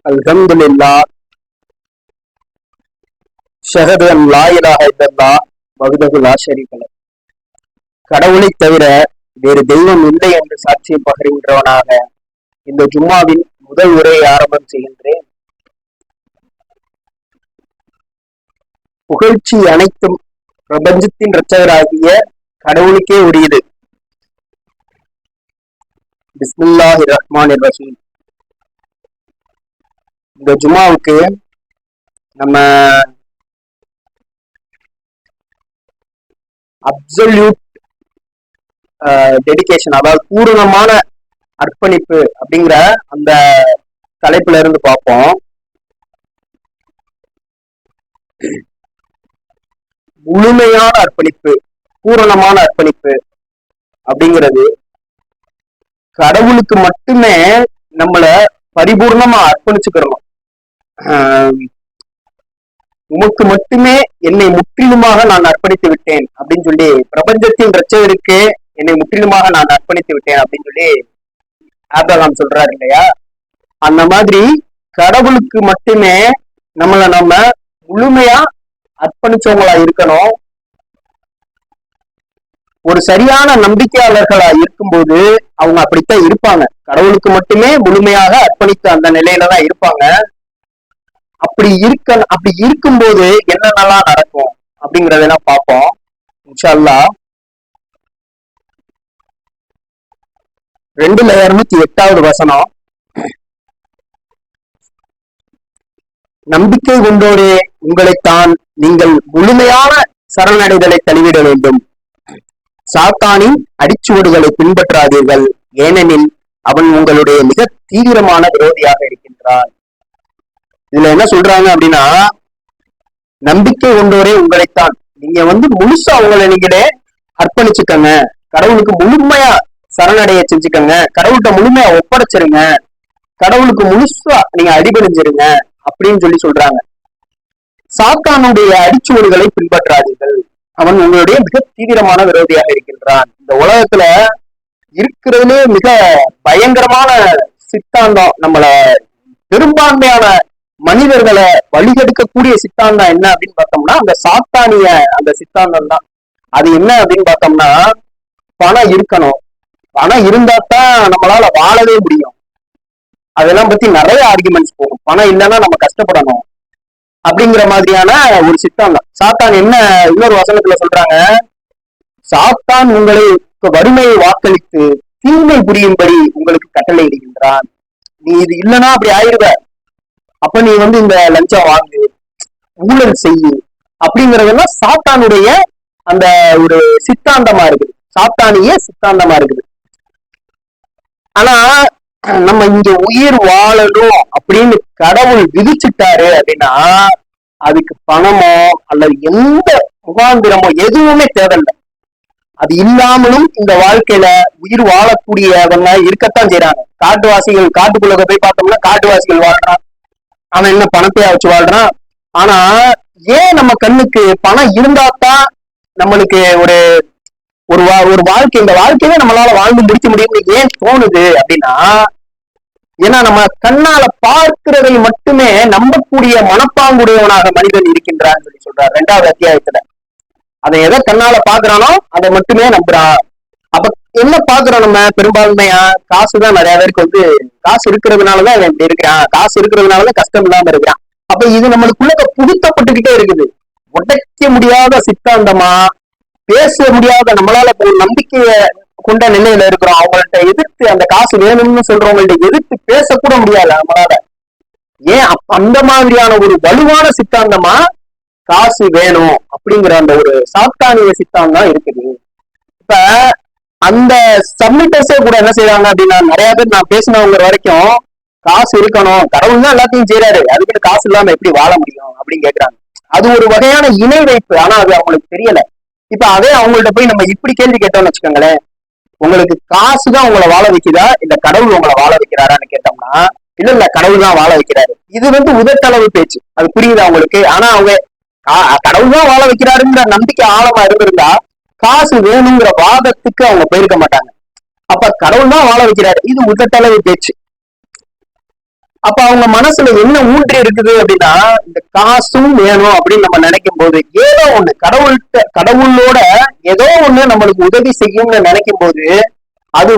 அல்ஹம்துலில்லாஹ் ஷஹது அன் லா இலாஹ இல்லல்லாஹ் வஹ்தஹு லா ஷரீக லஹ். கடவுளை தவிர வேறு தெய்வம் இல்லை என்று சாட்சியம் பகர்கின்றவனாக இந்த ஜும்மாவின் முதல் உரையை ஆரம்பம் செய்கின்றேன். புகழ்ச்சி அனைத்தும் பிரபஞ்சத்தின் இரட்சகராகிய கடவுளுக்கே உரியது. பிஸ்மில்லாஹிர் ரஹ்மானிர் ரஹீம். இந்த ஜும்மாவுக்கு நம்ம அப்சல்யூட் டெடிகேஷன், அதாவது பூரணமான அர்ப்பணிப்பு அப்படிங்கிற அந்த தலைப்புல இருந்து பார்ப்போம். முழுமையான அர்ப்பணிப்பு, பூரணமான அர்ப்பணிப்பு அப்படிங்கிறது கடவுளுக்கு மட்டுமே நம்மள பரிபூர்ணமா அர்ப்பணிச்சுக்கிறோம். உமக்கு மட்டுமே என்னை முற்றிலுமாக நான் அர்ப்பணித்து விட்டேன் அப்படின்னு சொல்லி, பிரபஞ்சத்தின் இரட்சகருக்கு என்னை முற்றிலுமாக நான் அர்ப்பணித்து விட்டேன் அப்படின்னு சொல்லி ஆபிரகாம் சொல்றாரு இல்லையா? அந்த மாதிரி கடவுளுக்கு மட்டுமே நம்ம முழுமையா அர்ப்பணிச்சவங்களா இருக்கணும். ஒரு சரியான நம்பிக்கையாளர்களா இருக்கும்போது அவங்க அப்படித்தான் இருப்பாங்க. கடவுளுக்கு மட்டுமே முழுமையாக அர்ப்பணித்த அந்த நிலையில தான் இருப்பாங்க. அப்படி இருக்கும்போது என்னென்னலாம் நடக்கும் அப்படிங்கறதெல்லாம் பார்ப்போம் இன்ஷா அல்லாஹ். 2:208 வசனம். நம்பிக்கை கொண்டோரே, உங்களைத்தான் நீங்கள் முழுமையான சரணடைதலை தழுவிட வேண்டும். சாத்தானின் அடிச்சுவடுகளை பின்பற்றாதீர்கள், ஏனெனில் அவன் உங்களுடைய மிக தீவிரமான விரோதியாக இருக்கின்றான். இதுல என்ன சொல்றாங்க அப்படின்னா, நம்பிக்கை கொண்டோரே உங்களைத்தான், நீங்க முழுசா உங்களை நீங்களே அர்ப்பணிச்சுக்கங்க, கடவுளுக்கு முழுமையா சரணடைய செஞ்சுக்கங்க, கடவுள்கிட்ட முழுமையா ஒப்படைச்சிருங்க, கடவுளுக்கு முழுசா நீங்க அடிபணிஞ்சிருங்க அப்படின்னு சொல்றாங்க. சாத்தானுடைய அடிச்சுவடுகளை பின்பற்றாதீர்கள், அவன் உங்களுடைய மிக தீவிரமான விரோதியாக இருக்கின்றான். இந்த உலகத்துல இருக்கிறதுலே மிக பயங்கரமான சித்தாந்தம், நம்மள பெரும்பான்மையான மனிதர்களை வழிகெடுக்கக்கூடிய சித்தாந்தம் என்ன அப்படின்னு பார்த்தோம்னா, அந்த சாத்தானிய அந்த சித்தாந்தம் தான். அது என்ன அப்படின்னு பார்த்தோம்னா, பணம் இருக்கணும், பணம் இருந்தா தான் நம்மளால வாழவே முடியும். அதெல்லாம் பத்தி நிறைய ஆர்குமெண்ட்ஸ் போகும். பணம் இல்லைன்னா நம்ம கஷ்டப்படணும் அப்படிங்கிற மாதிரியான ஒரு சித்தாந்தம். சாத்தான் என்ன இன்னொரு வசனத்துல சொல்றாங்க, சாத்தான் உங்களை வறுமையை வாக்களித்து தீமை புரியும்படி உங்களுக்கு கட்டளை இடுகின்றான். நீ இது இல்லைன்னா அப்படி ஆயிருவ, அப்ப நீ இந்த லஞ்சம் வாங்கு, ஊழல் செய்யு அப்படிங்கறதெல்லாம் சாத்தானுடைய அந்த ஒரு சித்தாந்தமா இருக்குது, சாத்தானிய சித்தாந்தமா இருக்குது. ஆனா நம்ம இங்க உயிர் வாழணும் அப்படின்னு கடவுள் விதிச்சுட்டாரு அப்படின்னா, அதுக்கு பணமோ அல்லது எந்த முகாந்திரமோ எதுவுமே தேவையில்லை. அது இல்லாமலும் இந்த வாழ்க்கையில உயிர் வாழக்கூடியவங்க இருக்கத்தான் செய்யறாங்க. காட்டுவாசிகள், காட்டுக்குள்ள போய் பார்த்தோம்னா காட்டுவாசிகள் வாழ்றான், அவன் என்ன பணத்தையா வச்சு வாழ்றான். ஆனா ஏன் நம்ம கண்ணுக்கு பணம் இருந்தாதான் நம்மளுக்கு ஒரு ஒரு வாழ்க்கை, இந்த வாழ்க்கையே நம்மளால வாழ்ந்து முடிக்க முடியும்னு ஏன் தோணுது அப்படின்னா, ஏன்னா நம்ம கண்ணால பார்க்கிறதை மட்டுமே நம்பக்கூடிய மனப்பாங்குடையவனாக மனிதன் இருக்கின்றான்னு சொல்றார் 2வது அத்தியாயத்துல. அதை எதை கண்ணால பாக்குறானோ அதை மட்டுமே நம்புறான். அப்ப என்ன பாக்குறோம் நம்ம பெரும்பான்மையா? காசுதான். நிறைய பேருக்கு காசு இருக்கிறதுனாலதான் அவன் இப்படி இருக்கிறான், காசு இருக்கிறதுனாலதான் கஷ்டம் இல்லாம இருக்கிறான். அப்ப இது நம்மளுக்குள்ள புகுத்தப்பட்டுக்கிட்டே இருக்குது. உடைக்க முடியாத சித்தாந்தமா, பேச முடியாத, நம்மளால நம்பிக்கைய கொண்ட நிலையில இருக்கிறோம். அவங்கள்ட்ட எதிர்த்து, அந்த காசு வேணும்னு சொல்றவங்கள்ட்ட எதிர்த்து பேசக்கூட முடியாது நம்மளால. ஏன் அந்த மாதிரியான ஒரு வலுவான சித்தாந்தமா காசு வேணும் அப்படிங்கிற அந்த ஒரு சாத்தானிய சித்தாந்தம் இருக்குது. இப்ப அந்த சப்மிட்டர்ஸே கூட என்ன செய்யறாங்க அப்படின்னா, நிறைய பேர் நான் பேசினவங்க வரைக்கும் காசு இருக்கணும், கடவுள் தான் எல்லாத்தையும் செய்யறாரு, அதுக்கு காசு இல்லாம எப்படி வாழ முடியும் அப்படின்னு கேட்கறாங்க. அது ஒரு வகையான இணை வைப்பு, ஆனா அது அவங்களுக்கு தெரியல. இப்ப அதே அவங்கள்ட்ட போய் நம்ம இப்படி கேள்வி கேட்டோம்னு வச்சுக்கோங்களேன், உங்களுக்கு காசுதான் உங்களை வாழ வைக்குதா இல்ல கடவுள் உங்களை வாழ வைக்கிறாரான்னு கேட்டோம்னா, இல்ல கடவுள் தான் வாழ வைக்கிறாரு. இது உதட்டளவு பேச்சு, அது புரியுதா உங்களுக்கு? ஆனா அவங்க கடவுள் தான் வாழ வைக்கிறாருங்கிற நம்பிக்கை ஆழமா இருந்திருந்தா காசு வேணுங்கிற வாதத்துக்கு அவங்க போயிருக்க மாட்டாங்க. அப்ப கடவுள் தான் வாழ வைக்கிறாரு, இது உதட்டளவு பேச்சு. அப்ப அவங்க மனசுல என்ன ஊன்றி இருக்குது அப்படின்னா, இந்த காசும் வேணும் அப்படின்னு நம்ம நினைக்கும் போது, ஏதோ ஒண்ணு கடவுளோட ஏதோ ஒண்ணு நம்மளுக்கு உதவி செய்யும்னு நினைக்கும் போது, அது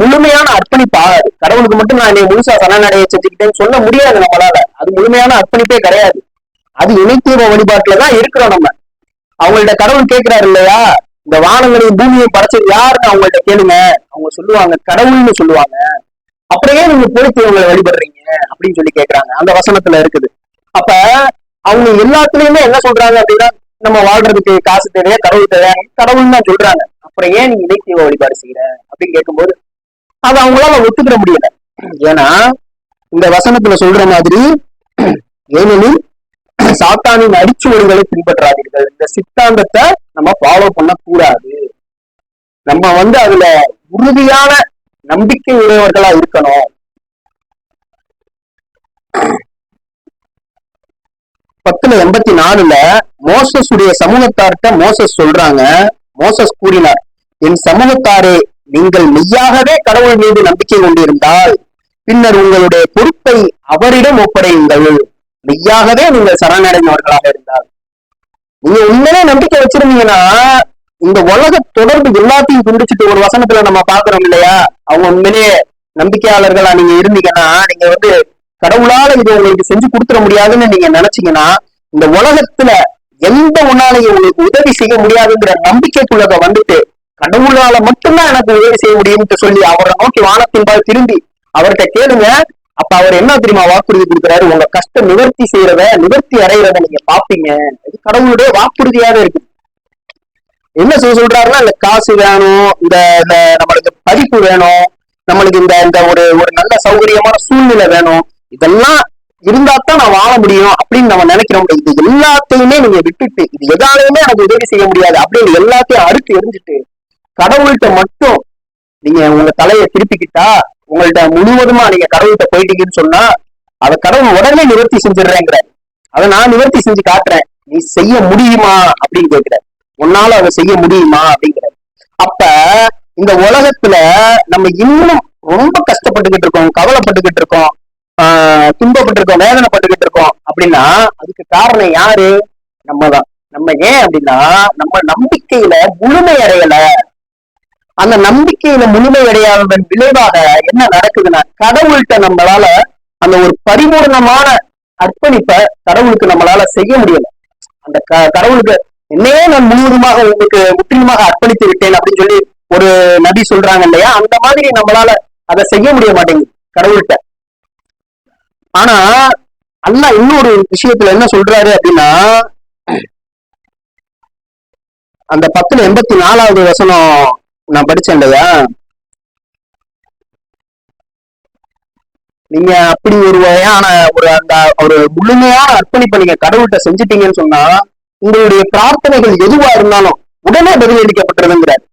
முழுமையான அர்ப்பணிப்பு ஆகாது. கடவுளுக்கு மட்டும் நான் என்னை முழுசா சரணடைய செஞ்சுக்கிட்டேன்னு சொல்ல முடியாது நம்மளால. அது முழுமையான அர்ப்பணிப்பே கிடையாது. அது இணைத்தீர்வ வழிபாட்டுலதான் இருக்கிறோம் நம்ம. அவங்கள்ட்ட கடவுள் கேட்கிறாரு இல்லையா, இந்த வானங்களையும் பூமியையும் படைச்சது யாருன்னு அவங்கள்ட்ட கேளுங்க. அவங்க சொல்லுவாங்க கடவுள்னு சொல்லுவாங்க. அப்படியே நீங்க பொறுத்தவங்களை வழிபடுறீங்க அப்படின்னு சொல்லி கேட்கறாங்க. அந்த வசனத்துல இருக்குது. அப்ப அவங்க எல்லாத்துலயுமே என்ன சொல்றாங்க அப்படின்னா, நம்ம வாழ்றதுக்கு காசு தேவையா, கடவுள் தேவையா, கடவுள் தான் சொல்றாங்க. அப்புறம் ஏன் நீங்க இணைத்தீர்வ வழிபாடு செய்யற அப்படின்னு கேட்கும்போது அது அவங்களால ஒத்துக்கிற முடியல. ஏன்னா இந்த வசனத்துல சொல்ற மாதிரி, ஏனெனில் சாத்தானின் அடிச்சுவடுகளை பின்பற்றாதீர்கள். இந்த சித்தாந்தத்தை நம்ம ஃபாலோ பண்ண கூடாது. நம்ம அதுல உறுதியான நம்பிக்கை உடையவர்களா இருக்கணும். 10:84 மோசஸ் உடைய சமூகத்தார்கிட்ட மோசஸ் சொல்றாங்க. மோசஸ் கூறினார், என் சமூகத்தாரே, நீங்கள் மெய்யாகவே கடவுள் மீது நம்பிக்கை கொண்டிருந்தால் பின்னர் உங்களுடைய பொறுப்பை அவரிடம் ஒப்படையுங்கள். மெய்யாகவே நீங்கள் சரணடைந்தவர்களாக இருந்தால், நீங்க உண்மையிலே நம்பிக்கை வச்சிருந்தீங்கன்னா இந்த உலக தொடர்பு எல்லாத்தையும் துண்டிச்சுட்டு ஒரு வசனத்துல நம்ம பாக்குறோம் இல்லையா, அவங்க உண்மையிலேயே நம்பிக்கையாளர்களா நீங்க இருந்தீங்கன்னா, நீங்க கடவுளால இது உங்களுக்கு செஞ்சு கொடுத்துட முடியாதுன்னு நீங்க நினைச்சீங்கன்னா, இந்த உலகத்துல எந்த ஒன்னாலையும் உங்களுக்கு உதவி செய்ய முடியாதுங்கிற நம்பிக்கைக்குள்ள கடவுளால மட்டும்தான் எனக்கு உதவி செய்ய முடியும்னு சொல்லி அவரை நோக்கி வானத்தின்பால் திரும்பி அவர்கிட்ட கேளுங்க. அப்ப அவர் என்ன தெரியுமா வாக்குறுதி கொடுக்குறாரு, உங்க கஷ்டம் நிவர்த்தி அடைகிறத நீங்க பாப்பீங்க. இது கடவுளுடைய வாக்குறுதியாக இருக்கு. என்ன சொல்றாருன்னா, இந்த காசு வேணும், இந்த நம்மளுக்கு படிப்பு வேணும், நம்மளுக்கு இந்த ஒரு நல்ல சௌகரியமான சூழ்நிலை வேணும், இதெல்லாம் இருந்தா தான் நான் வாழ முடியும் அப்படின்னு நம்ம நினைக்கிறோம். இது எல்லாத்தையுமே நீங்க விட்டுட்டு, இது எதாலையுமே எனக்கு உதவி செய்ய முடியாது அப்படின்னு எல்லாத்தையும் அறுத்து எரிஞ்சுட்டு கடவுள்கிட்ட மட்டும் நீங்க உங்க தலையை திருப்பிக்கிட்டா, உங்கள்ட்ட முழுவதுமா நீங்க கடவுள்கிட்ட போயிட்டீங்கன்னு சொன்னா, அதை கடவுள் உடனே நிவர்த்தி செஞ்சிடுறேங்கிற. அதை நான் நிவர்த்தி செஞ்சு காட்டுறேன், நீ செய்ய முடியுமா அப்படின்னு கேட்கிற. உன்னால அதை செய்ய முடியுமா அப்படிங்கிற. அப்ப இந்த உலகத்துல நம்ம இன்னும் ரொம்ப கஷ்டப்பட்டுக்கிட்டு இருக்கோம், கவலைப்பட்டுக்கிட்டு இருக்கோம், துன்பப்பட்டு இருக்கோம், வேதனைப்பட்டுக்கிட்டு இருக்கோம் அப்படின்னா அதுக்கு காரணம் யாரு? நம்ம தான். நம்ம ஏன் அப்படின்னா, நம்ம நம்பிக்கையில முழுமை அடையல. அந்த நம்பிக்கையில முழுமை அடையாததன் விளைவாக என்ன நடக்குதுன்னா, கடவுள்கிட்ட நம்மளால அந்த ஒரு பரிபூர்ணமான அர்ப்பணிப்பை கடவுளுக்கு நம்மளால செய்ய முடியல. அந்த கடவுளுக்கு என்னையே நான் முழுவதுமாக உங்களுக்கு முற்றிலுமாக அர்ப்பணித்து விட்டேன் அப்படின்னு சொல்லி ஒரு நபி சொல்றாங்க இல்லையா, அந்த மாதிரி நம்மளால அதை செய்ய முடிய மாட்டேங்குது கடவுள்கிட்ட. ஆனா அல்லாஹ் இன்னொரு விஷயத்துல என்ன சொல்றாரு அப்படின்னா, அந்த 10:84 வசனம் நான் படிச்சேன் இல்லையா, நீங்க அப்படி ஒரு வகையான ஒரு முழுமையான அர்ப்பணிப்பை நீங்க கடவுள்கிட்ட செஞ்சுட்டீங்கன்னு சொன்னா, உங்களுடைய பிரார்த்தனைகள் எதுவா இருந்தாலும் உடனே பதிலளிக்கப்பட்டுருதுங்கிறார்.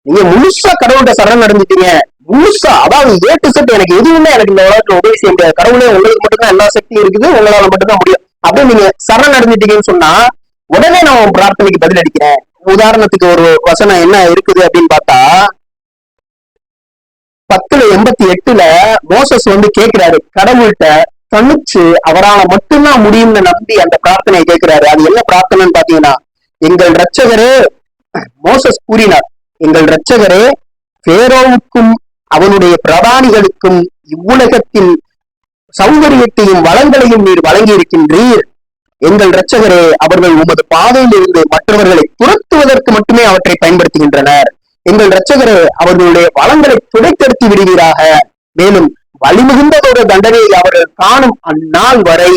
நீங்க முழுசா கடவுள்கிட்ட சரண் அடைஞ்சிட்டீங்க, முழுசா, அதாவது A to Z எனக்கு எதுவுமே எனக்கு இந்த உலகத்துல உதவி செய்ய முடியாது, கடவுளே உங்களுக்கு மட்டும்தான் எல்லா சக்தியும் இருக்குது, உங்களால மட்டும்தான் முடியும் அப்படின்னு நீங்க சரண் அடைஞ்சிட்டீங்கன்னு சொன்னா உடனே நான் உன் பிரார்த்தனைக்கு பதில் அளிக்கிறேன். உதாரணத்துக்கு ஒரு வசனம் என்ன இருக்குது அப்படின்னு பார்த்தா, 10:88 மோசஸ் கேட்கிறாரு கடவுள்கிட்ட, தனிச்சு அவரால் மட்டும்தான் முடியும்னு நம்பி அந்த பிரார்த்தனையை கேட்கிறாரு. அது என்ன பிரார்த்தனைன்னு பாத்தீங்கன்னா, எங்கள் இரட்சகரே, மோசஸ் கூறினார், எங்கள் இரட்சகரே, பேரோவுக்கும் அவனுடைய பிரதானிகளுக்கும் இவ்வுலகத்தின் சௌகரியத்தையும் வளங்களையும் நீர் வழங்கி இருக்கின்றீர். எங்கள் இரட்சகரே, அவர்கள் உமது பாதையில் இருந்து மற்றவர்களை துரத்துவதற்கு மட்டுமே அவற்றை பயன்படுத்துகின்றனர். எங்கள் இரட்சகரே, அவர்களுடைய வளங்களை துடைத்தெடுத்து விடுவீராக. மேலும் வலிமிகுந்ததொரு தண்டனையை அவர்கள் காணும் அந்நாள் வரை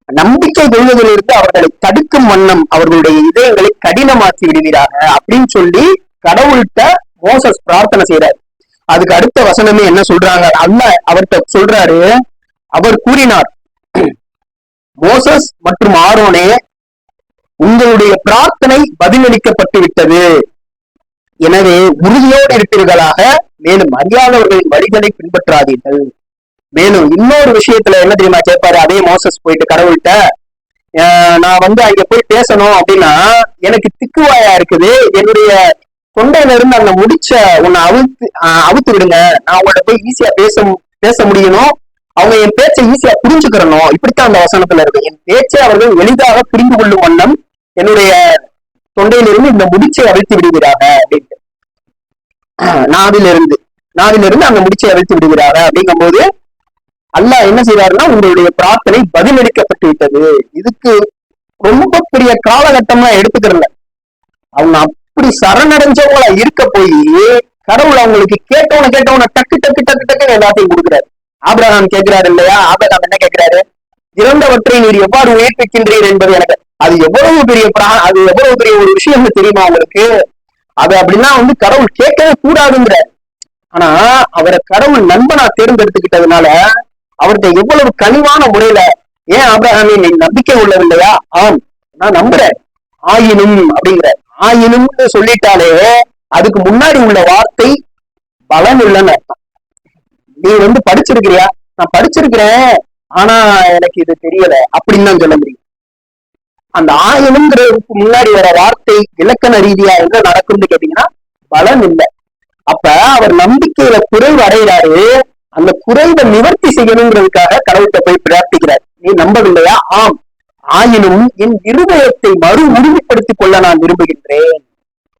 நம்பிக்கை கொள்வதிலிருந்து அவர்களை தடுக்கும் வண்ணம் அவர்களுடைய இதயங்களை கடினமாக்கி விடுவீராக அப்படின்னு சொல்லி கடவுள்கிட்ட மோசஸ் பிரார்த்தனை செய்யறாரு. அதுக்கு அடுத்த வசனமே என்ன சொல்றாங்க, அல்லாஹ் அவர்கிட்ட சொல்றாரு, அவர் கூறினார், மோசஸ் மற்றும் ஆரோனே, உங்களுடைய பிரார்த்தனை பதிலளிக்கப்பட்டு விட்டது. எனவே உறுதியோடு இருப்பீர்களாக. மேலும் அறியாதவர்களின் வழிகளை பின்பற்றாதீர்கள். மேலும் இன்னொரு விஷயத்துல என்ன தெரியுமா கேட்பாரு அதே மோசஸ் போயிட்டு கடவுள்கிட்ட, நான் அங்க போய் பேசணும் அப்படின்னா எனக்கு திக்குவாயா இருக்குது, என்னுடைய தொண்டையில இருந்து அந்த முடிச்ச உன்னை அவுத்து விடுங்க, நான் உங்கள்ட்ட போய் ஈஸியா பேச முடியணும், அவங்க என் பேச்சை ஈஸியா புரிஞ்சுக்கிறணும். இப்படித்தான் அந்த வசனத்துல இருக்கு. என் பேச்சை அவர்கள் எளிதாக புரிந்து கொள்ளும் வண்ணம் என்னுடைய தொண்டையிலிருந்து இந்த முடிச்சை அவிழ்த்து விடுகிறாங்க அப்படின்ட்டு. நாவிலிருந்து அந்த முடிச்சை அவிழ்த்து விடுகிறாங்க அப்படிங்கும் போது அல்லாஹ் என்ன செய்வாருன்னா, உங்களுடைய பிரார்த்தனை பதிலளிக்கப்பட்டு விட்டது. இதுக்கு ரொம்ப பெரிய காலகட்டம்லாம் எடுத்துக்கிறல. அவங்க அப்படி சரணடைஞ்சவங்களா இருக்க போய் கடவுள் அவங்களுக்கு கேட்டவன டக்கு டக்கு டக்கு டக்குன்னு எல்லாத்தையும் கொடுக்குறாரு. ஆபிரகாம் கேட்கிறாரு இல்லையா? ஆபிரகாம் என்ன கேட்கிறாரு? இறந்தவற்றை நீர் எவ்வாறு உயிர்ப்பிக்கின்றீர் என்பது எனக்கு அது எவ்வளவு பெரிய ஒரு விஷயம் தெரியுமா உங்களுக்கு? அது அப்படின்னா கடவுள் கேட்கவே கூடாதுங்கிறார். ஆனா அவரை கடவுள் நண்பனா தேர்ந்தெடுத்துக்கிட்டதுனால அவர்கிட்ட எவ்வளவு கனிவான முறையில, ஏன் ஆபிரகாமே நீ நம்பிக்கை உள்ளவில்லையா? ஆம், நான் நம்புறேன். ஆயினும் அப்படிங்கிற ஆயினும்னு சொல்லிட்டாலே அதுக்கு முன்னாடி உள்ள வார்த்தை பலன் இல்லைன்னு அர்த்தம். நீ படிச்சிருக்கிறியா? நான் படிச்சிருக்கிறேன், ஆனா எனக்கு இது தெரியல அப்படின்னு தான் சொல்ல முடியும். அந்த ஆயினும்ங்கிறதுக்கு முன்னாடி வர வார்த்தை இலக்கண ரீதியா என்ன நடக்கும்னு கேட்டீங்கன்னா பலன் இல்லை. அப்ப அவர் நம்பிக்கையில குறைவு அடைகிறாரு. அந்த குறைவை நிவர்த்தி செய்யணுங்கிறதுக்காக கடவுள்கிட்ட போய் பிரார்த்திக்கிறார். நீ நம்பவில்லையா? ஆம், ஆயினும் என் இருதயத்தை மறு உறுதிப்படுத்திக் கொள்ள நான் விரும்புகின்றேன்.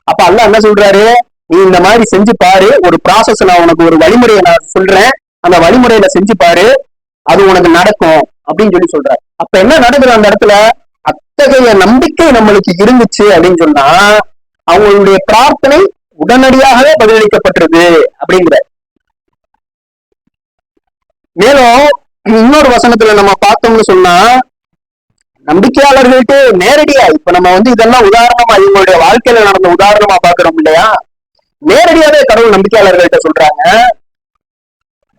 அப்ப அல்லாஹ் என்ன சொல்றாரு? நீ இந்த மாதிரி செஞ்சு பாரு, ஒரு ப்ராசஸ், நான் உனக்கு ஒரு வழிமுறையை நான் சொல்றேன், அந்த வழிமுறையில செஞ்சு பாரு, அது உனக்கு நடக்கும் அப்படின்னு சொல்றாரு. அப்ப என்ன நடக்குது அந்த இடத்துல? அத்தகைய நம்பிக்கை நம்மளுக்கு இருந்துச்சு அப்படின்னு சொன்னா அவங்களுடைய பிரார்த்தனை உடனடியாகவே பதிலளிக்கப்பட்டிருது அப்படிங்கிற. மேலும் இன்னொரு வசனத்துல நம்ம பார்த்தோம்னு சொன்னா, நம்பிக்கையாளர்கள்ட்டு நேரடியா இப்ப நம்ம இதெல்லாம் உதாரணமா இவங்களுடைய வாழ்க்கையில நடந்த உதாரணமா பாக்குறோம் இல்லையா? நேரடியாவே கடவுள் நம்பிக்கையாளர்கள்ட்ட சொல்றாங்க,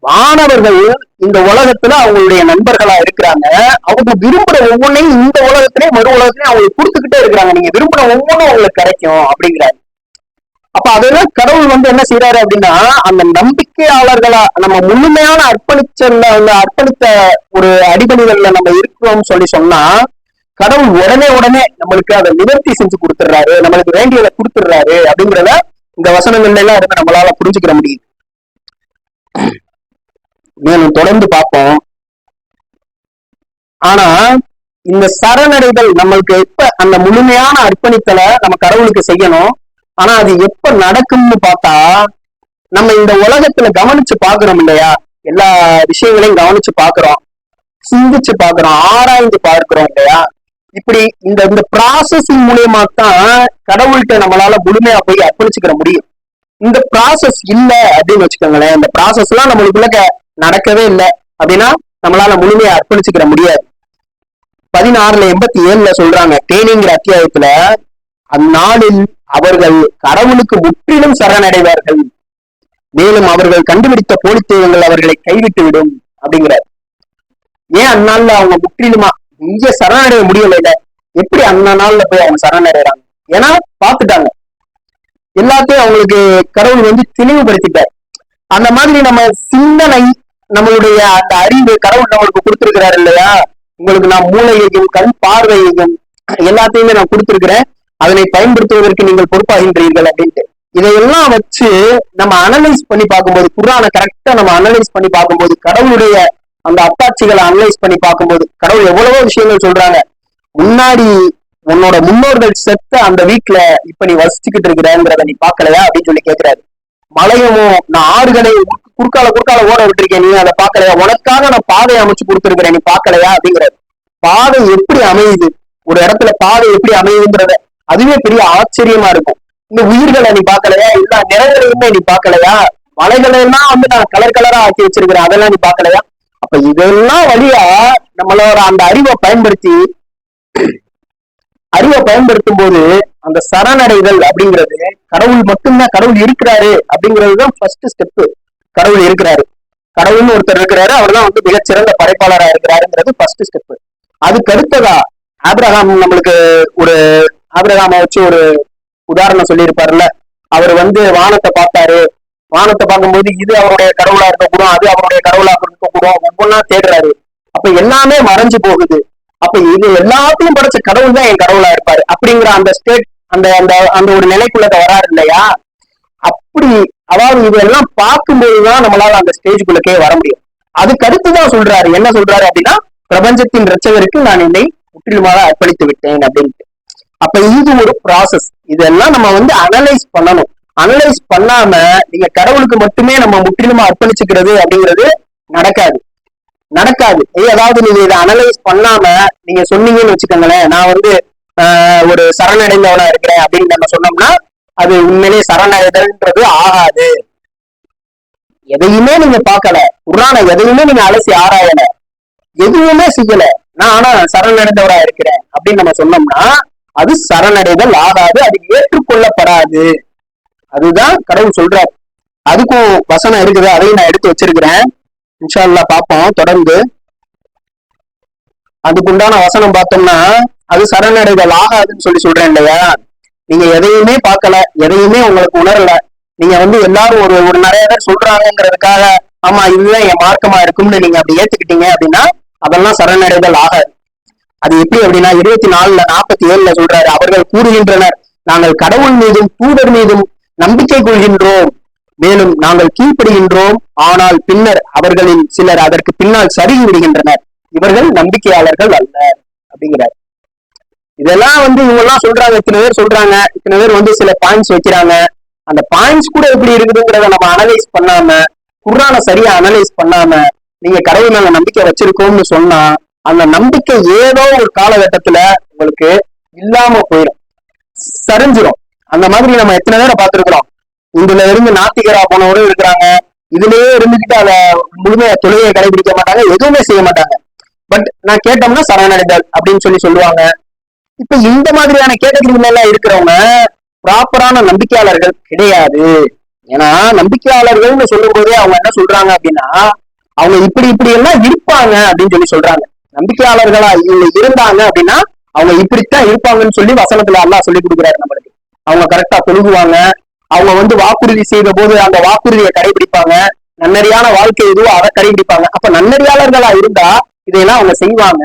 மாணவர்கள் இந்த உலகத்துல அவங்களுடைய நண்பர்களா இருக்கிறாங்க, அவங்க விரும்புற ஒவ்வொன்றையும் இந்த உலகத்திலேயே மறு உலகத்திலேயே அவங்களுக்கு கொடுத்துக்கிட்டே இருக்கிறாங்க, நீங்க விரும்புற ஒவ்வொன்றும் அவங்களுக்கு கிடைக்கும் அப்படிங்கிறாரு. அப்ப அதெல்லாம் கடவுள் என்ன செய்யறாரு அப்படின்னா, அந்த நம்பிக்கையாளர்களா நம்ம முழுமையான அர்ப்பணித்த ஒரு அடிபணிகள்ல நம்ம இருக்கிறோம்னு சொன்னா கடவுள் உடனே நம்மளுக்கு அதை நிவர்த்தி செஞ்சு கொடுத்துடுறாரு, நம்மளுக்கு வேண்டியதை கொடுத்துடுறாரு அப்படிங்கிறத இந்த வசனங்கள்ல எல்லாம் நம்மளால புரிஞ்சுக்கிற முடியுது. மேலும் தொடர்ந்து பார்ப்போம். ஆனா இந்த சரணடைதல் நம்மளுக்கு எப்ப அந்த முழுமையான அர்ப்பணித்தலை நம்ம கடவுளுக்கு செய்யணும், ஆனா அது எப்ப நடக்கும்னு பார்த்தா, நம்ம இந்த உலகத்துல கவனிச்சு பாக்குறோம் இல்லையா? எல்லா விஷயங்களையும் கவனிச்சு பாக்குறோம், சிந்திச்சு பாக்குறோம், ஆராய்ந்து பார்க்கிறோம் இல்லையா? இப்படி இந்த ப்ராசஸிங் மூலியமா தான் கடவுள்கிட்ட நம்மளால முழுமையா போய் அர்ப்பணிச்சுக்கிற முடியும். இந்த ப்ராசஸ் இல்ல அப்படின்னு வச்சுக்கோங்களேன், இந்த ப்ராசஸ் எல்லாம் நம்மளுக்குள்ள நடக்கவே இல்லை அப்படின்னா நம்மளால முழுமையா அர்ப்பணிச்சுக்கிற முடியாது. 16:87 சொல்றாங்க, தேனிங்கிற அத்தியாயத்துல, அந்நாளில் அவர்கள் கடவுளுக்கு முற்றிலும் சரணடைவார்கள், மேலும் அவர்கள் கண்டுபிடித்த போலி தெய்வங்கள் அவர்களை கைவிட்டு விடும் அப்படிங்கிறார். ஏன் அந்நாள்ல அவங்க முற்றிலுமா இங்க சரணடைய முடியல, எப்படி அந்த நாள்ல போய் அவங்க சரணடைறாங்க? ஏன்னா பார்த்துட்டாங்க, எல்லாத்தையும் அவங்களுக்கு கடவுள் தெளிவுபடுத்திட்டார். அந்த மாதிரி நம்ம சிந்தனை, நம்மளுடைய அந்த அறிவு கடவுள் நம்மளுக்கு கொடுத்திருக்கிறாரு இல்லையா? உங்களுக்கு நான் மூளையையும் கண் பார்வையையும் எல்லாத்தையுமே நான் கொடுத்திருக்கிறேன், அதனை பயன்படுத்துவதற்கு நீங்கள் பொறுப்பாகின்றீர்கள் அப்படின்ட்டு. இதையெல்லாம் வச்சு நம்ம அனலைஸ் பண்ணி பார்க்கும்போது, குர்ஆனை கரெக்டா நம்ம அனலைஸ் பண்ணி பார்க்கும்போது, கடவுளுடைய அந்த அத்தாட்சிகளை அனலைஸ் பண்ணி பார்க்கும்போது கடவுள் எவ்வளவோ விஷயங்கள் சொல்றாங்க. முன்னாடி உன்னோட முன்னோர்கள் செத்த அந்த வீட்டுல இப்ப நீ வசிச்சுக்கிட்டு இருக்கிறேங்கிறத நீ பாக்கலையா அப்படின்னு கேட்கிறாரு. மலையமும் நான் ஆறுகளை குறுக்கால ஓட விட்டுருக்கேன், நீ அதை பாக்கலையா? உனக்காக நான் பாதை அமைச்சு கொடுத்துருக்கிறேன், நீ பாக்கலையா அப்படிங்கிறாரு. பாதை எப்படி அமையுது, ஒரு இடத்துல பாதை எப்படி அமையுதுன்றத அதுவே பெரிய ஆச்சரியமா இருக்கும். இந்த உயிர்களை நீ பாக்கலையா? எல்லா நிறங்களையுமே நீ பாக்கலையா? மலைகளை எல்லாம் நான் கலர் கலரா ஆக்கி வச்சிருக்கிறேன், அதெல்லாம் நீ பாக்கலையா? அப்ப இதெல்லாம் வழியா நம்மளோட அந்த அறிவை பயன்படுத்தும் போது அந்த சரணடைதல் அப்படிங்கிறது, கடவுள் மட்டும்தான், கடவுள் இருக்கிறாரு அப்படிங்கிறதுதான் ஃபர்ஸ்ட் ஸ்டெப். கடவுள் இருக்கிறாரு, கடவுள்னு ஒருத்தர் இருக்கிறாரு, அவர் தான் மிகச்சிறந்த படைப்பாளரா இருக்கிறாருங்கிறது ஃபர்ஸ்ட் ஸ்டெப். அதுக்கு அடுத்ததா ஆபிரகாம், நம்மளுக்கு ஒரு ஆபிரகாமை வச்சு ஒரு உதாரணம் சொல்லியிருப்பாருல்ல, அவர் வானத்தை பார்த்தாரு, வானத்தை பார்க்கும்போது இது அவருடைய கடவுளா இருக்கக்கூடும், அது அவருடைய கடவுளா இருக்கக்கூடும், ஒவ்வொன்னா தேடுறாரு. அப்ப எல்லாமே மறைஞ்சு போகுது. அப்ப இது எல்லாத்தையும் படைச்ச கடவுள் தான் என் கடவுளா இருப்பாரு அப்படிங்கிற அந்த ஸ்டேட், அந்த அந்த அந்த ஒரு நிலைக்குள்ள வராரு இல்லையா? அப்படி அதாவது இதெல்லாம் பார்க்கும்போதுதான் நம்மளால அந்த ஸ்டேஜுக்குள்ளக்கே வர முடியும். அதுக்கு அடுத்துதான் சொல்றாரு, என்ன சொல்றாரு அப்படின்னா, பிரபஞ்சத்தின் ரட்சகருக்கு நான் என்னை முற்றிலுமாக அர்ப்பணித்து விட்டேன் அப்படின்ட்டு. அப்ப இது ஒரு ப்ராசஸ். இதெல்லாம் நம்ம வந்து அனலைஸ் பண்ணணும். அனலைஸ் பண்ணாம நீங்க கடவுளுக்கு மட்டுமே நம்ம முற்றிலுமா அர்ப்பணிச்சுக்கிறது அப்படிங்கிறது நடக்காது. நடக்காது. அதாவது நீங்க இதை அனலைஸ் பண்ணாம நீங்க சொன்னீங்கன்னு வச்சுக்கோங்களேன், நான் வந்து ஒரு சரணடைந்தவனா இருக்கிறேன் அப்படின்னு நம்ம சொன்னோம்னா அது உண்மையிலேயே சரணடைதல்ன்றது ஆகாது. எதையுமே நீங்க பார்க்கல, குர்ஆன எதையுமே நீங்க அலசி ஆராயல, எதுவுமே செய்யல, நான் ஆனா சரணடைந்தவரா இருக்கிறேன் அப்படின்னு நம்ம சொன்னோம்னா அது சரணடைதல் ஆகாது, அது ஏற்றுக்கொள்ளப்படாது. அதுதான் கடவுள் சொல்றாரு. அதுக்கும் வசனம் இருக்குது, அதையும் நான் எடுத்து வச்சிருக்கிறேன். இன்ஷா அல்லாஹ் பார்ப்போம் தொடர்ந்து. அதுக்குண்டான வசனம் பார்த்தோம்னா அது சரணடைதல் ஆகாதுன்னு சொல்றேன் இல்லையா. நீங்க எதையுமே பார்க்கல, எதையுமே உங்களுக்கு உணரல, நீங்க வந்து எல்லாரும் ஒரு ஒரு நிறைய பேர் சொல்றாங்கிறதுக்காக ஆமா இதுதான் என் மார்க்கமா இருக்கும்னு நீங்க அப்படி ஏத்துக்கிட்டீங்க அப்படின்னா அதெல்லாம் சரணடைதல் ஆகாது. அது எப்படி அப்படின்னா 24:47 சொல்றாரு, அவர்கள் கூறுகின்றனர், நாங்கள் கடவுள் மீதும் தூதர் மீதும் நம்பிக்கை கொள்கின்றோம், மேலும் நாங்கள் கீழ்ப்படுகின்றோம், ஆனால் பின்னர் அவர்களில் சிலர் அதற்கு பின்னால் சருகி விடுகின்றனர், இவர்கள் நம்பிக்கையாளர்கள் அல்ல அப்படிங்கிறார். இதெல்லாம் வந்து இவங்க எல்லாம் சொல்றாங்க, இத்தனை பேர் சொல்றாங்க, இத்தனை பேர் வந்து சில பாயிண்ட்ஸ் வைக்கிறாங்க. அந்த பாயிண்ட்ஸ் கூட எப்படி இருக்குதுங்கிறத நம்ம அனலைஸ் பண்ணாம, குர்ஆனை சரியா அனலைஸ் பண்ணாம நீங்க கடவுள் மேல நம்பிக்கை வச்சிருக்கோம்னு சொன்னா அந்த நம்பிக்கை ஏதோ ஒரு காலகட்டத்துல உங்களுக்கு இல்லாம போயிடும், சரிஞ்சிடும். அந்த மாதிரி நம்ம எத்தனை பேரை பார்த்திருக்கிறோம். இதுல இருந்து நாத்திகரா போனவரும் இருக்கிறாங்க, இதுலயே இருந்துகிட்டு அதை முழுமையா தொழிலை கடைபிடிக்க மாட்டாங்க, எதுவுமே செய்ய மாட்டாங்க. பட் நான் கேட்டோம்னா சரணடைதல் அப்படின்னு சொல்லுவாங்க. இப்ப இந்த மாதிரியான கேட்டகரிகள் எல்லாம் இருக்கிறவங்க ப்ராப்பரான நம்பிக்கையாளர்கள் கிடையாது. ஏன்னா நம்பிக்கையாளர்கள்னு சொல்லும் போதே அவங்க என்ன சொல்றாங்க அப்படின்னா, அவங்க இப்படி இப்படி எல்லாம் இருப்பாங்க அப்படின்னு சொல்றாங்க. நம்பிக்கையாளர்களா இருந்தாங்க அப்படின்னா அவங்க இப்படித்தான் இருப்பாங்கன்னு சொல்லி வசனத்துல அல்லாஹ் சொல்லி கொடுக்குறாரு நம்மளுக்கு. அவங்க கரெக்டா தொழுகுவாங்க, அவங்க வந்து வாக்குறுதி செய்த போது அந்த வாக்குறுதியை கடைபிடிப்பாங்க, நன்னறியான வாழ்க்கை எதுவோ அதை கடைபிடிப்பாங்க. அப்ப நன்னறியாளர்களா இருந்தா இதையெல்லாம் அவங்க செய்வாங்க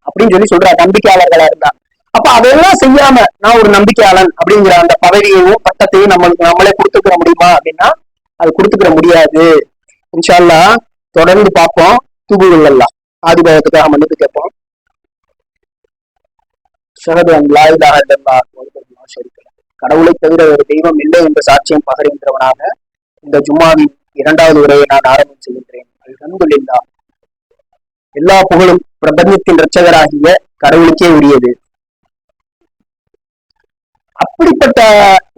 அப்படின்னு சொல்றாரு, நம்பிக்கையாளர்களா இருந்தா. அப்ப அதெல்லாம் செய்யாம நான் ஒரு நம்பிக்கையாளன் அப்படிங்கிற அந்த பதவியையும் பட்டத்தையும் நம்மளே கொடுத்துக்கிற முடியுமா அப்படின்னா அது கொடுத்துக்கிற முடியாது. இன்ஷா அல்லாஹ் தொடர்ந்து பார்ப்போம். தூபுகள் ஆதிபகத்துக்காக மன்னிப்பு கேட்போம். கடவுளை தவிர ஒரு தெய்வம் இல்லை என்ற சாட்சியம் பகருகின்றவனாக இந்த ஜும்மாவின் 2வது உரையை நான் ஆரம்பம் செய்கின்றேன். அல்ஹம்துலில்லாஹ். எல்லா புகழும் பிரபஞ்சத்தின் இரட்சகராகிய கடவுளுக்கே உரியது. அப்படிப்பட்ட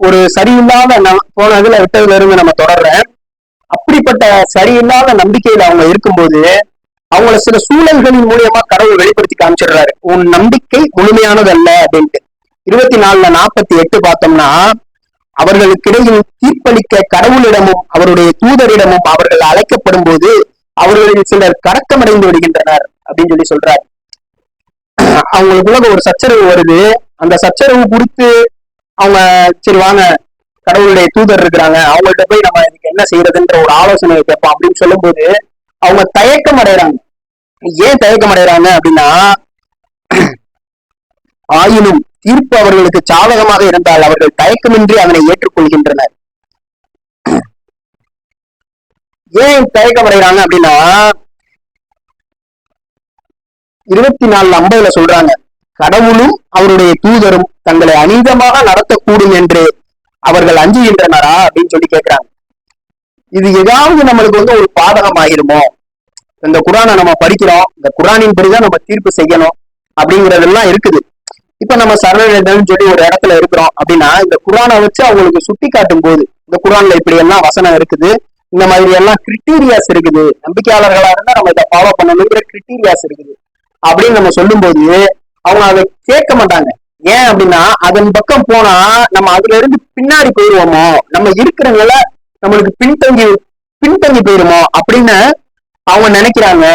ஒரு சரியில்லாத போன இதுல விட்டதுல இருந்து நம்ம தொடர்றேன். அப்படிப்பட்ட சரியில்லாத நம்பிக்கையில அவங்க இருக்கும்போது அவங்கள சில சூழல்களின் மூலியமா கடவுள் வெளிப்படுத்தி காமிச்சிடுறாரு, உன் நம்பிக்கை முழுமையானது அல்ல அப்படின்ட்டு. 24:48 பார்த்தோம்னா, அவர்களுக்கிடையில் தீர்ப்பளிக்க கடவுளிடமும் அவருடைய தூதரிடமும் அவர்கள் அழைக்கப்படும் போது அவர்களில் சிலர் கலக்கமடைந்து விடுகின்றனர் அப்படின்னு சொல்றாரு. அவங்களுக்குள்ள ஒரு சச்சரவு வருது. அந்த சச்சரவு குறித்து அவங்க சரி வாங்க கடவுளுடைய தூதர் இருக்கிறாங்க, அவங்கள்ட்ட போய் நம்ம இதுக்கு என்ன செய்யறதுன்ற ஒரு ஆலோசனையை கேட்போம் அப்படின்னு சொல்லும் போது அவங்க தயக்கம் அடைறாங்க. ஏன் தயக்கம் அடைறாங்க அப்படின்னா, ஆயினும் தீர்ப்பு அவர்களுக்கு சாதகமாக இருந்தால் அவர்கள் தயக்கமின்றி அதனை ஏற்றுக்கொள்கின்றனர். ஏன் தயக்கம் அடைகிறாங்க அப்படின்னா 24:50 சொல்றாங்க, கடவுளும் அவருடைய தூதரும் தங்களை அநீதமாக நடத்தக்கூடும் என்று அவர்கள் அஞ்சுகின்றனரா அப்படின்னு கேட்கிறாங்க. இது ஏதாவது நம்மளுக்கு வந்து ஒரு பாதகம் ஆகிருமோ, இந்த குர்ஆனை நம்ம படிக்கிறோம், இந்த குர்ஆனின் படிதான் நம்ம தீர்ப்பு செய்யணும் அப்படிங்கறதெல்லாம் இருக்குது. இப்ப நம்ம சரணடைதல்னு ஒரு இடத்துல இருக்கிறோம் அப்படின்னா இந்த குர்ஆனை வச்சு அவங்களுக்கு சுட்டி காட்டும் போது இந்த குர்ஆன்ல இப்படி எல்லாம் வசனம் இருக்குது, இந்த மாதிரி எல்லாம் கிரிட்டீரியாஸ் இருக்குது, நம்பிக்கையாளர்களா இருந்தா நம்ம இதை ஃபாலோ பண்ணணுங்கிற கிரிட்டீரியாஸ் இருக்குது அப்படின்னு நம்ம சொல்லும் போது அவங்க அதை கேட்க மாட்டாங்க. ஏன் அப்படின்னா அதன் பக்கம் போனா நம்ம அதுல இருந்து பின்னாடி போயிருவோமோ, நம்ம இருக்கிற நிலை நம்மளுக்கு பின்தங்கி போயிருமோ அப்படின்னு அவங்க நினைக்கிறாங்க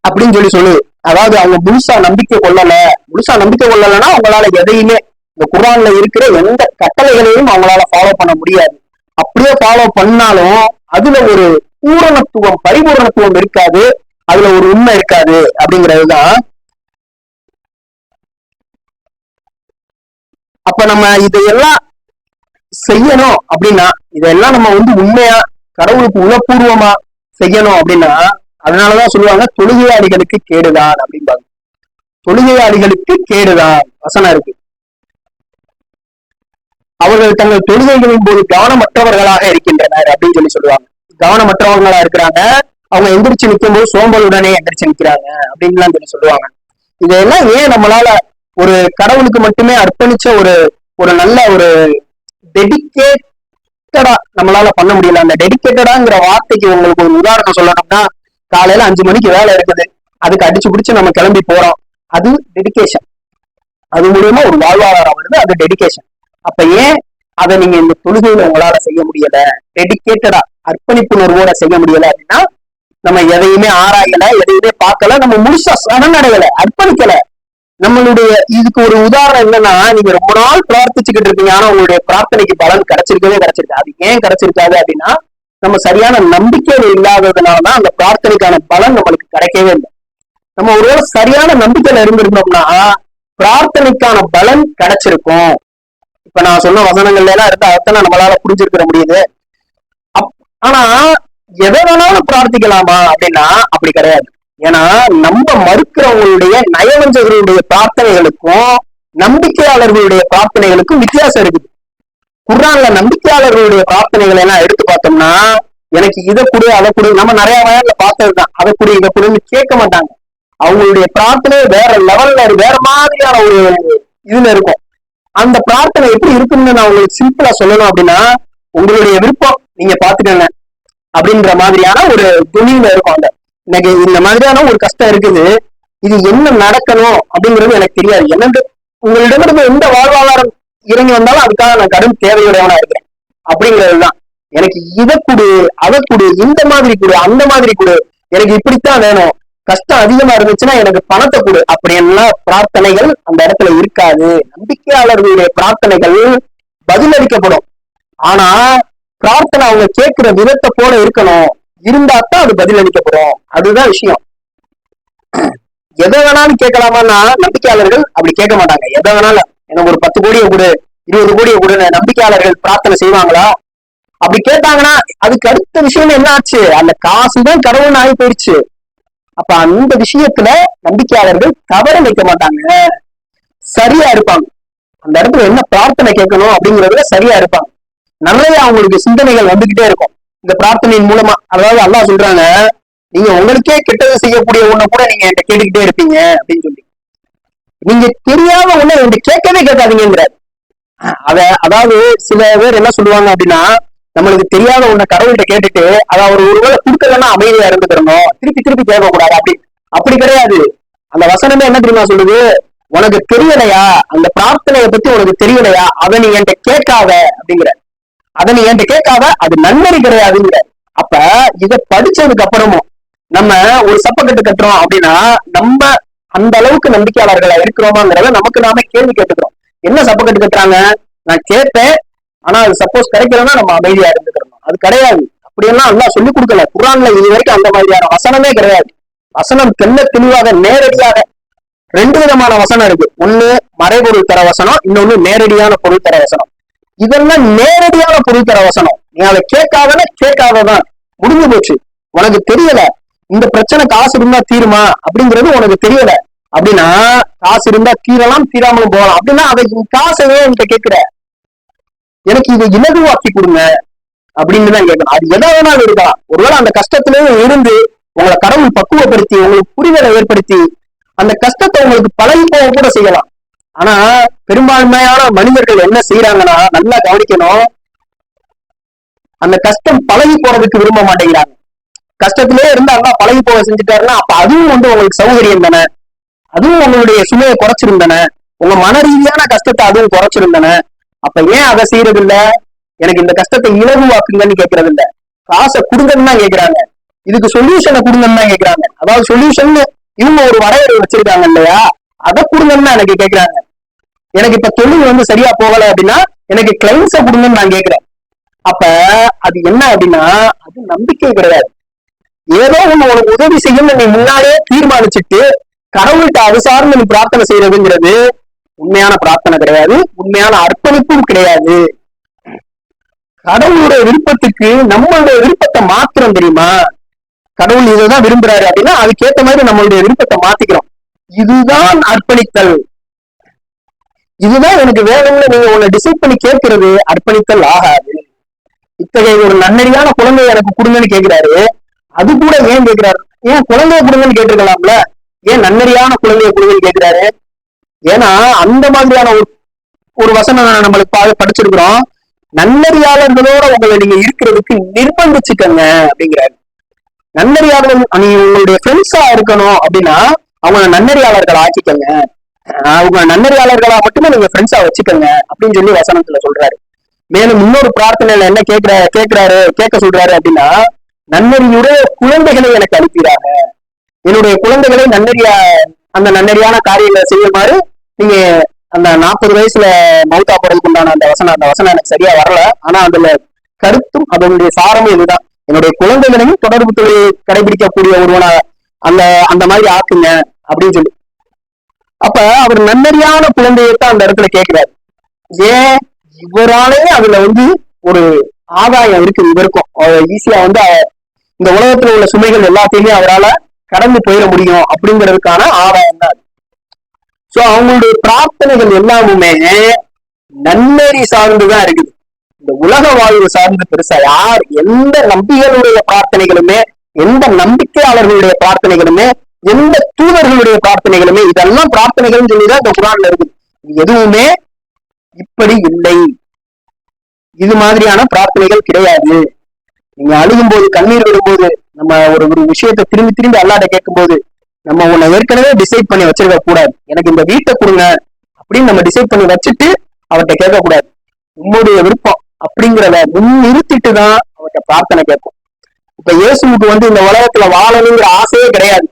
அப்படின்னு சொல்லு. அதாவது அவங்க முழுசா நம்பிக்கை கொள்ளலைன்னா அவங்களால எதையுமே இந்த குர்ஆன்ல இருக்கிற எந்த கட்டளைகளையும் அவங்களால ஃபாலோ பண்ண முடியாது. அப்படியே ஃபாலோ பண்ணாலும் அதுல ஒரு பரிபூரணத்துவம் இருக்காது, அதுல ஒரு உண்மை இருக்காது அப்படிங்கிறதுதான். அப்ப நம்ம இதையெல்லாம் செய்யணும் அப்படின்னா, இதெல்லாம் நம்ம வந்து உண்மையா கடவுளுக்கு உளப்பூர்வமா செய்யணும் அப்படின்னா அதனாலதான் சொல்லுவாங்க தொழுகையாளிகளுக்கு கேடுதான் அப்படிம்பாங்க. தொழுகையாளிகளுக்கு கேடுதான் வசனம் இருக்கு. அவர்கள் தங்கள் தொழுகைகளின் போது கவனமற்றவர்களாக இருக்கின்றனர் அப்படின்னு சொல்லுவாங்க. கவனமற்றவர்களா இருக்கிறாங்க, அவங்க எந்திரிச்சு நிற்கும் போது சோம்பலுடனே எந்திரிச்சு நிற்கிறாங்க அப்படின்லாம் சொல்லுவாங்க. இதெல்லாம் ஏன் நம்மளால ஒரு கடவுளுக்கு மட்டுமே அர்ப்பணிச்ச ஒரு ஒரு நல்ல ஒரு டெடிகேட்டடா நம்மளால பண்ண முடியல. அந்த டெடிகேட்டடாங்கிற வார்த்தைக்கு உங்களுக்கு ஒரு உதாரணம் சொல்லணும்னா, காலையில 5 மணிக்கு வேலை இருக்குது, அதுக்கு அடிச்சு பிடிச்சு நம்ம கிளம்பி போறோம், அது டெடிகேஷன். அது மூலியமா ஒரு வாழ்வாதாரம் வருது, அது டெடிகேஷன். அப்ப ஏன் அதை நீங்க இந்த தொழுகையில உங்களால செய்ய முடியல, டெடிகேட்டடா அர்ப்பணிப்புணர்வோட செய்ய முடியல அப்படின்னா, நம்ம எதையுமே ஆராயல, எதையுமே பார்க்கல, நம்ம முழுசா சரணடையல, அர்ப்பணிக்கல. நம்மளுடைய இதுக்கு ஒரு உதாரணம் என்னன்னா, நீங்க ரொம்ப நாள் பிரார்த்திச்சுக்கிட்டு இருப்பீங்க, ஆனா உங்களுடைய பிரார்த்தனைக்கு பலன் கிடைச்சிருக்கவே கிடைச்சிருக்கு. அது ஏன் கிடைச்சிருக்காது அப்படின்னா, நம்ம சரியான நம்பிக்கையில இல்லாததுனாலதான் அந்த பிரார்த்தனைக்கான பலன் நம்மளுக்கு கிடைக்கவே இல்லை. நம்ம ஒருவேளை சரியான நம்பிக்கையில இருந்திருந்தோம்னா பிரார்த்தனைக்கான பலன் கிடைச்சிருக்கும். இப்ப நான் சொன்ன வசனங்கள்ல எல்லாம் இருந்தா அர்த்தம் நம்மளால புரிஞ்சிருக்கிற முடியுது. ஆனா எதை வேணாலும் பிரார்த்திக்கலாமா அப்படின்னா அப்படி கிடையாது. ஏன்னா நம்ம மறுக்கிறவங்களுடைய நயவஞ்சகர்களுடைய பிரார்த்தனைகளுக்கும் நம்பிக்கையாளர்களுடைய பிரார்த்தனைகளுக்கும் வித்தியாசம் இருக்குது. குர்ஆன்ல நம்பிக்கையாளர்களுடைய பிரார்த்தனைகளை எல்லாம் எடுத்து பார்த்தோம்னா, எனக்கு இதை கூட அதை கூட, நம்ம நிறைய வயல்ல பார்த்ததுதான், அதை கூட இதை கூடன்னு கேட்க மாட்டாங்க. அவங்களுடைய பிரார்த்தனை வேற லெவல்ல வேற மாதிரியான ஒரு இதுல இருக்கும். அந்த பிரார்த்தனை எப்படி இருக்குன்னு நான் உங்களுக்கு சிம்பிளா சொல்லணும் அப்படின்னா, உங்களுடைய விருப்பம் நீங்க பாத்துக்கங்க அப்படின்ற மாதிரியான ஒரு துணியில இருக்கும். அந்த எனக்கு இந்த மாதிரியான ஒரு கஷ்டம் இருக்குது, இது என்ன நடக்கணும் அப்படிங்கிறது எனக்கு தெரியாது, என்னது உங்களிடமிருந்து எந்த வாழ்வாதாரம் இறங்கி வந்தாலும் அதுக்காக நான் கடும் தேவையுடையவனா இருக்கிறேன் அப்படிங்கிறதுதான். எனக்கு இதை கொடு, அதை கொடு, இந்த மாதிரி கொடு, அந்த மாதிரி கொடு, எனக்கு இப்படித்தான் வேணும், கஷ்டம் அதிகமா இருந்துச்சுன்னா எனக்கு பணத்தை கொடு அப்படின்லாம் பிரார்த்தனைகள் அந்த இடத்துல இருக்காது. நம்பிக்கையாளர்களுடைய பிரார்த்தனைகள் பதிலளிக்கப்படும். ஆனா பிரார்த்தனை அவங்க கேட்கிற விதத்தை போல இருக்கணும், இருந்தாத்தான் அது பதிலளிக்கப்படும். அதுதான் விஷயம். எதை வேணாலும் கேட்கலாமான்னா நம்பிக்கையாளர்கள் அப்படி கேட்க மாட்டாங்க. எதை வேணாலும் எனக்கு ஒரு 10 கோடியை கொடு, 20 கோடியை கொடுன்னு நம்பிக்கையாளர்கள் பிரார்த்தனை செய்வாங்களா? அப்படி கேட்டாங்கன்னா அதுக்கு அடுத்த விஷயம் என்ன ஆச்சு, அந்த காசுதான் கடவுள்னு ஆகி போயிடுச்சு. அப்ப அந்த விஷயத்துல நம்பிக்கையாளர்கள் தவற வைக்க மாட்டாங்க, சரியா இருப்பாங்க. அந்த இடத்துல என்ன பிரார்த்தனை கேட்கணும் அப்படிங்கறதுல சரியா இருப்பாங்க. நிறைய அவங்களுக்கு சிந்தனைகள் வந்துகிட்டே இருக்கும் இந்த பிரார்த்தனையின் மூலமா. அதாவது அல்லாஹ் சொல்றாங்க, நீங்க உங்களுக்கே கெட்டது செய்யக்கூடிய ஒண்ணு கூட நீங்க என்கிட்ட கேட்டுக்கிட்டே இருப்பீங்க அப்படின்னு சொல்லி, நீங்க தெரியாத ஒண்ணு என்கிட்ட கேட்கவே கேட்காதீங்கிறாரு. அதாவது சில பேர் என்ன சொல்லுவாங்க அப்படின்னா, நம்மளுக்கு தெரியாத ஒண்ணு கடவுள்கிட்ட கேட்டுட்டு அதை அவர் ஒருவேளை கொடுக்கலன்னா அமைதியா இருந்துக்கிறணும், திருப்பி திருப்பி கேட்கக்கூடாது அப்படி. அப்படி கிடையாது. அந்த வசனமே என்ன தெரியுமா சொல்லுது, உனக்கு தெரியலையா, அந்த பிரார்த்தனையை பத்தி உனக்கு தெரியலையா, அதை நீ என்கிட்ட கேட்காத அப்படிங்கிற, அதை நீ என்கிட்ட கேட்காத, அது நன்மை கிடையாதுங்கிற. அப்ப இதை படிச்சதுக்கு அப்புறமும் நம்ம ஒரு சப்பக்கட்டு கட்டுறோம் அப்படின்னா நம்ம அந்த அளவுக்கு நம்பிக்கையாளர்களா இருக்கிறோமாங்கிறத நமக்கு நாம கேள்வி கேட்டுக்கிறோம். என்ன சப்பக்கட்டு கட்டுறாங்க, நான் கேட்பேன் ஆனா அது சப்போஸ் கிடைக்கலன்னா நம்ம அமைதியா இருந்துக்கிறோம், அது கிடையாது. அப்படியெல்லாம் அல்லாஹ் சொல்லிக் கொடுக்கல குர்ஆன்ல. இது வரைக்கும் அந்த மாதிரியான வசனமே கிடையாது. வசனம் தெல்ல தெளிவாக நேரடியாக 2 விதமான வசனம் இருக்கு. ஒண்ணு மறைபொருள் தர வசனம், இன்னொன்னு நேரடியான பொருள் தர வசனம். இதெல்லாம் நேரடியான பொருள் தர வசனம். நீ அதை கேட்காதன கேட்காததான், முடிஞ்சு போச்சு. உனக்கு தெரியல இந்த பிரச்சனை காசு இருந்தா தீருமா அப்படிங்கிறது உனக்கு தெரியல அப்படின்னா, காசு இருந்தா தீரலாம் தீராமலும் போகலாம் அப்படின்னா அதை காசவே என்கிட்ட கேட்கிற, எனக்கு இதை இலகுவாக்கி கொடுங்க அப்படின்னு தான் கேட்கணும். அது எதை வேணாலும் இருக்கலாம். ஒருவேளை அந்த கஷ்டத்திலேயே இருந்து உங்களை கடவுள் பக்குவப்படுத்தி உங்களுக்கு புரிதலை ஏற்படுத்தி அந்த கஷ்டத்தை உங்களுக்கு பழகி போக கூட செய்யலாம். ஆனா பெரும்பான்மையான மனிதர்கள் என்ன செய்யறாங்கன்னா, நல்லா கவனிக்கணும், அந்த கஷ்டம் பழகி போறதுக்கு விரும்ப மாட்டேங்கிறாங்க. கஷ்டத்திலே இருந்து அல்லா பழகி போக செஞ்சுட்டாருன்னா அப்ப அதுவும் உங்களுக்கு சௌகரியம் தானே, அதுவும் உங்களுடைய சுமையை குறைச்சிருந்தன, உங்க மன ரீதியான கஷ்டத்தை அதுவும் குறைச்சிருந்தன. அப்ப ஏன் அதை செய்யறது இல்ல, எனக்கு இந்த கஷ்டத்தை இலகுவாக்குங்கன்னு கேட்கறது இல்ல, காசை கொடுங்கன்னு தான் கேட்கிறாங்க, இதுக்கு சொல்யூஷனை கொடுங்கன்னு தான் கேட்கிறாங்க. அதாவது சொல்யூஷன் இவங்க ஒரு வரையறை வச்சிருக்காங்க இல்லையா, அதை கொடுங்கன்னு தான் எனக்கு கேட்கிறாங்க. எனக்கு இப்ப தொழில் சரியா போகல அப்படின்னா எனக்கு கிளைம்ஸை கொடுங்கன்னு நான் கேட்கிறேன். அப்ப அது என்ன அப்படின்னா அது நம்பிக்கை கிடையாது. ஏதோ ஒண்ணு உனக்கு உதவி செய்யணும்னு நீ முன்னாலே தீர்மானிச்சுட்டு கடவுள்கிட்ட அது சார்ந்து நீ பிரார்த்தனை செய்யறதுங்கிறது உண்மையான பிரார்த்தனை கிடையாது, உண்மையான அர்ப்பணிப்பும் கிடையாது. கடவுளுடைய விருப்பத்துக்கு நம்மளுடைய விருப்பத்தை மாத்திரம் தெரியுமா, கடவுள் இதைதான் விரும்புறாரு அப்படின்னா அதுக்கேற்ற மாதிரி நம்மளுடைய விருப்பத்தை மாத்திக்கிறோம். இதுதான் அர்ப்பணித்தல். இதுதான் எனக்கு வேணும்னு நீங்க உன்னை டிசைட் பண்ணி கேட்கறது அர்ப்பணித்தல் ஆகாது. இத்தகைய ஒரு நன்னறியான குழந்தைய எனக்கு கொடுங்கன்னு கேட்கிறாரு. அது கூட ஏன் கேட்கிறாரு? ஏன் குழந்தைய கொடுங்கன்னு கேட்டிருக்கலாம்ல, ஏன் நன்னறியான குழந்தைய கொடுங்கன்னு கேட்கிறாரு? ஏன்னா அந்த மாதிரியான ஒரு வசனம் நம்மளுக்கு படிச்சிருக்கிறோம். நன்னறியாளர்களோட உங்களை நீங்க இருக்கிறதுக்கு நிர்பந்திச்சுக்கங்க அப்படிங்கிறாரு. நன்னறியாளர்கள் நீங்க உங்களுடைய ஃப்ரெண்ட்ஸா இருக்கணும் அப்படின்னா அவங்க நன்னறியாளர்கள் ஆக்கிக்கங்க, அவங்க நன்னறியாளர்களா மட்டுமே நீங்க ஃப்ரெண்ட்ஸா வச்சுக்கோங்க அப்படின்னு சொல்லி வசனத்துல சொல்றாரு. மேலும் இன்னொரு பிரார்த்தனையில என்ன கேட்க சொல்றாரு அப்படின்னா, நன்னறியுடைய குழந்தைகளை எனக்கு அனுப்பிறாங்க, என்னுடைய குழந்தைகளை அந்த நன்னறியான காரியங்களை செய்யுமாறு நீங்க அந்த 40 வயசுல மௌத்தா போறதுக்கு உண்டான அந்த வசனம் எனக்கு சரியா வரல. ஆனா அதுல கருத்தும் அதனுடைய சாரமும் இதுதான். என்னுடைய குழந்தைகளையும் தொடர்பு தொழிலை கடைபிடிக்கக்கூடிய ஒருவனா அந்த மாதிரி ஆக்குங்க அப்படின்னு சொல்லி. அப்ப அவர் நன்னறியான குழந்தையத்தான் அந்த இடத்துல கேட்கிறாரு. ஏன் இவராலே அதுல ஒரு ஆதாயம் இருக்கு. இவருக்கும் ஈஸியா இந்த உலகத்துல உள்ள சுமைகள் எல்லாத்தையுமே அவரால் கடந்து போயிட முடியும் அப்படிங்கிறதுக்கான ஆதாயம் தான். சோ அவங்களுடைய பிரார்த்தனைகள் எல்லாமுமே நன்னறி சார்ந்துதான் இருக்குது. இந்த உலக வாழ்வு சார்ந்து பெருசா எந்த நம்பிகளுடைய பிரார்த்தனைகளுமே, எந்த நம்பிக்கையாளர்களுடைய பிரார்த்தனைகளுமே, எந்த தூதர்களுடைய பிரார்த்தனைகளுமே, இதெல்லாம் பிரார்த்தனைகள் சொல்லிதான் இந்த குரான்ல இருக்குது. எதுவுமே இப்படி இல்லை. இது மாதிரியான பிரார்த்தனைகள் கிடையாது. நீங்க அழுகும் போது, கண்ணீர் விடும்போது, நம்ம ஒரு விஷயத்தை திரும்பி திரும்பி அல்லாட்ட கேட்கும் போது, நம்ம உன்னை ஏற்கனவே டிசைட் பண்ணி வச்சிருக்க கூடாது. எனக்கு இந்த வீட்டை கொடுங்க அப்படின்னு நம்ம டிசைட் பண்ணி வச்சுட்டு அவர்கிட்ட கேட்க கூடாது. உங்களுடைய விருப்பம் அப்படிங்கிறத முன்னிறுத்திட்டு தான் அவர்கிட்ட பிரார்த்தனை கேட்கும். இப்ப இயேசுவுக்கு இந்த உலகத்துல வாழணுங்கிற ஆசையே கிடையாது.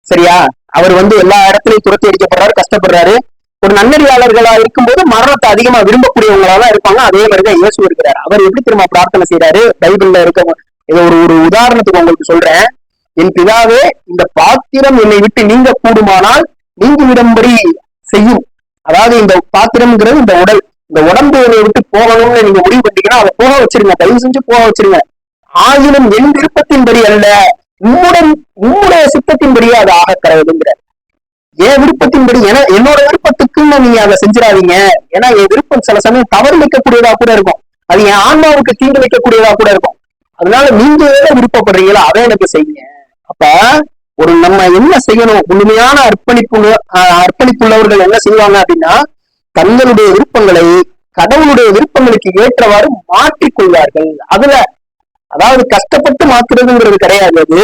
சரியா? அவர் எல்லா இடத்துலயும் துரத்தி அடிக்கப்படுறாரு, கஷ்டப்படுறாரு. ஒரு நன்னறியாளர்களா இருக்கும்போது மரணத்தை அதிகமா விரும்பக்கூடியவங்களாதான் இருப்பாங்க. அதே மாதிரிதான் இயேசு இருக்கிறாரு. அவர் எப்படி திரும்ப பிரார்த்தனை செய்யறாரு? பைபிள்ல இருக்க இதை ஒரு உதாரணத்துக்கு உங்களுக்கு சொல்றேன். என் பிதாவே, இந்த பாத்திரம் என்னை விட்டு நீங்க கூடுமானால் நீங்க விடும்படி செய்யும். அதாவது இந்த பாத்திரம்ங்கிறது இந்த உடல், இந்த உடம்பு என்னை விட்டு போகணும்னு நீங்க முடிவு பண்ணிட்டீங்கன்னா அதை போக வச்சிருங்க, தயவு செஞ்சு போக வச்சிருங்க. ஆயினும் என் விருப்பத்தின்படி அல்ல, உம்முடைய சித்தத்தின்படியே அது ஆக கடவுளுங்கிறார். என் விருப்பத்தின்படி, என்னோட விருப்பத்துக்குன்னு நீங்க அதை செஞ்சிடாதீங்க. ஏன்னா என் விருப்பம் சில சமயம் தவறு வைக்கக்கூடியதா கூட இருக்கும், அது என் ஆன்மாவுக்கு தீங்கு வைக்கக்கூடியதா கூட இருக்கும். அதனால நீங்க எதை விருப்பப்படுறீங்களோ அதை எனக்கு செய்யுங்க. அப்ப நம்ம என்ன செய்யணும்? முழுமையான அர்ப்பணிப்புள்ளவர்கள் என்ன செய்வாங்க அப்படின்னா, தங்களுடைய விருப்பங்களை கடவுளுடைய விருப்பங்களுக்கு ஏற்றவாறு மாற்றிக்கொள்வார்கள். அதாவது கஷ்டப்பட்டு மாத்துறதுங்கிறது கிடையாது.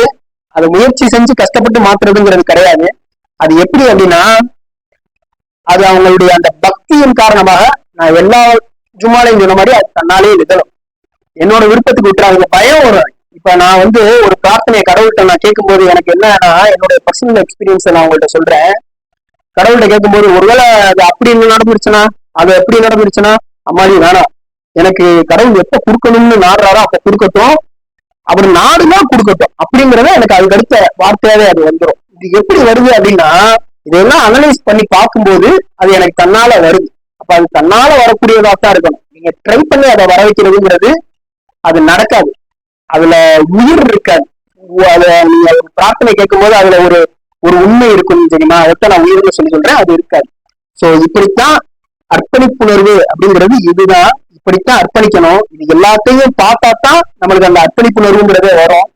அது முயற்சி செஞ்சு கஷ்டப்பட்டு மாத்துறதுங்கிறது கிடையாது. அது எப்படி அப்படின்னா, அது அவங்களுடைய அந்த பக்தியின் காரணமாக, நான் எல்லா ஜும்மாலையும் சொன்ன மாதிரி அது தன்னாலே எழுதணும். என்னோட விருப்பத்துக்கு விட்டுறாங்க. பயம் வரும். இப்ப நான் ஒரு பிரார்த்தனையை கடவுள்கிட்ட நான் கேட்கும் போது எனக்கு என்னன்னா, என்னோட பர்சனல் எக்ஸ்பீரியன்ஸ் நான் உங்கள்கிட்ட சொல்றேன். கடவுள்கிட்ட கேட்கும்போது ஒருவேளை அது அப்படி என்ன நடந்துருச்சுன்னா, அது எப்படி நடந்துருச்சுன்னா, அம்மாடி வேணாம், எனக்கு கடவுள் எப்ப கொடுக்கணும்னு நாடுறாரோ அப்ப கொடுக்கட்டும், அவர் நாடுதான் கொடுக்கட்டும் அப்படிங்கிறத எனக்கு அதுக்கு அடுத்த வார்த்தையாவே அது வந்துடும். இது எப்படி வருது அப்படின்னா, இதெல்லாம் அனலைஸ் பண்ணி பார்க்கும்போது அது எனக்கு தன்னால வருது. அப்ப அது தன்னால வரக்கூடியதாத்தான் இருக்கணும். நீங்க ட்ரை பண்ணி அதை வர வைக்கிறதுங்கிறது அது நடக்காது. அதுல உயிர் இருக்காது. அத நீங்க பிரார்த்தனை கேட்கும் போது அதுல ஒரு உண்மை இருக்கும் தெரியுமா? அதைத்தான் நான் உயிர்னு சொல்றேன். அது இருக்காது. சோ இப்படித்தான் அர்ப்பணிப்புணர்வு அப்படிங்கிறது இதுதான். இப்படித்தான் அர்ப்பணிக்கணும். இது எல்லாத்தையும் பார்த்தாதான் நம்மளுக்கு அந்த அர்ப்பணிப்புணர்வுங்கிறதே வரும்.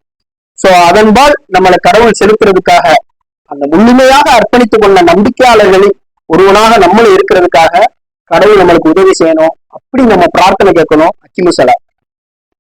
சோ அதன்பால் நம்மளை கடவுள் செலுத்துறதுக்காக, அந்த முழுமையாக அர்ப்பணித்துக் கொண்ட நம்பிக்கையாளர்களில் ஒருவனாக நம்மளும் இருக்கிறதுக்காக கடவுள் நம்மளுக்கு உதவி செய்யணும். அப்படி நம்ம பிரார்த்தனை கேட்கணும். அக்கிமுசலா.